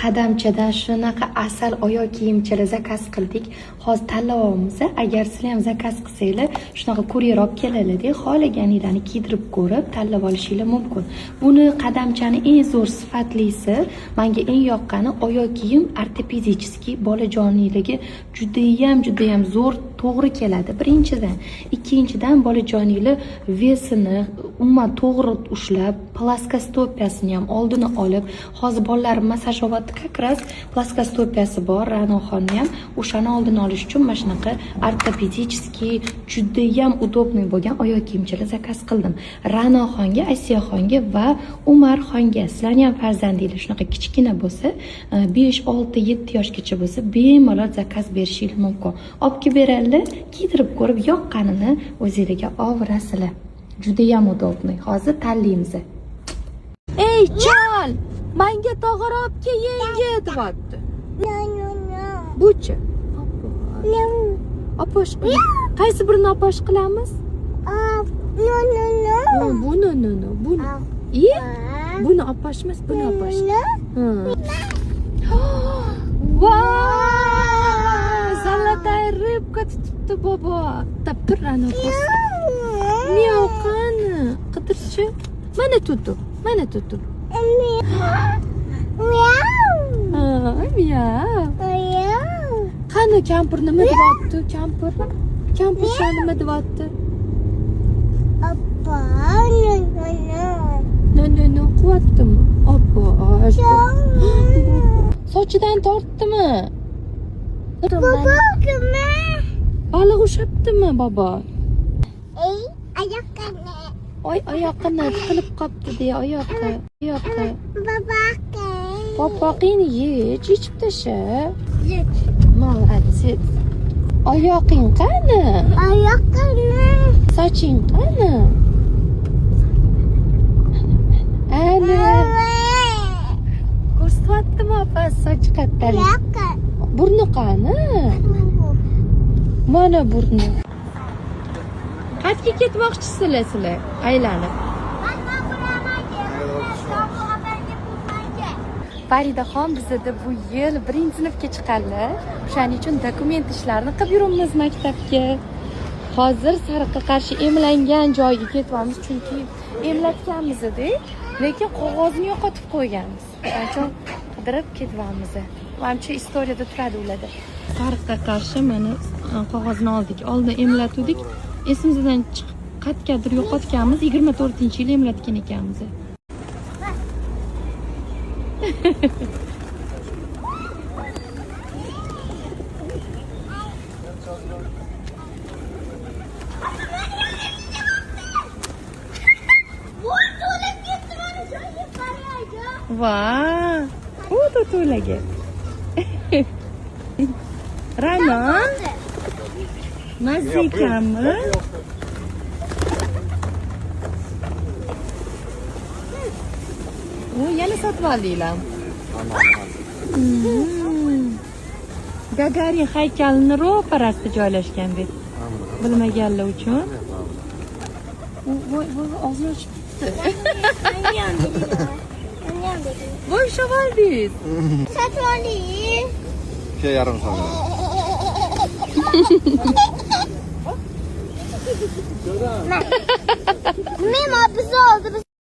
qadamchadan shunaqa asal oyoq kiyimchalar zakaz qildik. Hozir tanlayapmiz. Agar sizlar ham zakaz qilsanglar, shunaqa kuryer olib keladi. Xohlaganinglarni kiydirib ko'rib, tanlab olishinglar mumkin. Buni qadamchani eng zo'r sifatlisi, menga eng yoqqani oyoq kiyim ortopediskiy bolajoniligi judayam zo'r to'g'ri keladi. Birinchidan, ikkinchidan bolajoninglar vesini umuman to'g'ri ushlab, plaskostopiyasini ham oldini olib, hozir bolalar masajovat как раз plaskostopiyasi bor, Ra'noxonni ham o'shani oldini olish uchun mana shunaqa ortopediskiy judayam udobniy bo'lgan oyoq kiyimchalar zakaz qildim. Ra'noxonga, Asiyaxonga va Umarxonga, sizlarning ham farzandinglar shunaqa kichkina bo'lsa, 5, 6, 7 yoshgacha bo'lsa, bemalol zakaz berishingiz mumkin. Olib kelib beradilar, kiydirib ko'rib yoqqanini o'zingizga olverasizlar. Judayam udobniy. Hozir tanlaymiz. Ey, chol! Menga tog'or olib kel, yengi deyapti. Buchi. Oposh. Qaysi birini oposh qilamiz? Buni. Buni oposhmas, buni oposh. Vay! Zalotay rыбка tutibdi bobo. Tapirani oposh. Miyav qani? Qidirchi. Mana tutu. Miyav. Qani kampir nima deyapti? Kampir nima deyapti? Appa. No, quvvatdimi? Appa. Sochidan tortdimi? Bobo kim? Baliq ushlatdimi, bobo? Ey, oyoqni. Oyoqni tiqilib qopti deya oyoqqa. Babaqin. Popoqini yechib tasha. Молодец. Oyoqing qani? Oyoqni. Soching qani? Ana. Ko'rsatyaptimi opa soch qattalik? Burni qani? Mana burni. Qayerga ketmoqchisizlar sizlar? Aylanib. Faridaxon bizda bu yil 1-sinfga chiqadi. O'shaning uchun dokument ishlarini qilib yuramiz maktabga. Hozir Sariqqa qarshi emlangan joyga ketyapmiz, chunki emlatganmiz-da, lekin qog'ozni yo'qotib qo'yganmiz. Shuning uchun qidirib ketyapmiz. Menimcha istoriyada turadi ularda. Sariqqa qarshi mana qog'ozni oldik. Oldin emlatdik. Esimizdan chiqib qayergadir yo'qotganmiz. 24-yil emlatgan ekanmiz. Vay! To'laga. Ra'no? Mazikami? Yana sotib oldinglar. Gagarin haykalini ro'parasida joylashgan deb. Bilmaganlar uchun. Voy, og'zini ochibdi. Voy, shavaldiz. Sotvoling. Yarim so'm. Men bizni oldi.